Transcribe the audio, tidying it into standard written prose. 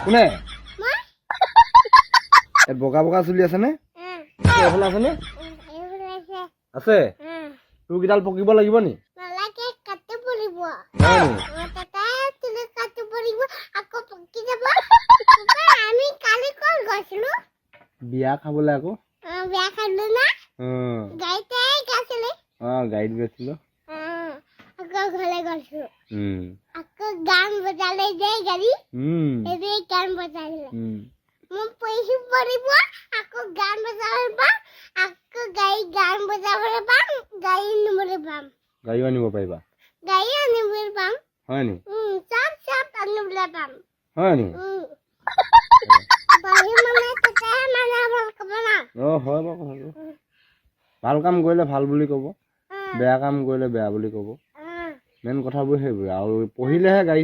কোনে বগা বগা চুলি আছে নে এইফালে আছে নে আছে তোৰ কিডাল পকিব লাগিব নি বিয়া খাবলৈ আকৌ গাড়ীত গৈছিলো আকৌ গান বজালে যে গাড়ী গান বজালে মই পইচা পৰিব আকৌ গান বজাব আকৌ গান বজাবলৈ পাম গাড়ী নিবলৈ পাম গাড়ীও আনিব পাৰিবা গাড়ী আনিবলৈ পাম হয় নি চব আনিবলৈ পাম হয় নি হয় বাৰু কথাটো ভাল কাম কৰিলে ভাল বুলি ক'ব বেয়া কাম কৰিলে বেয়া বুলি ক'ব মেইন কথাবোৰ সেইবোৰে আৰু পঢ়িলেহে গাড়ী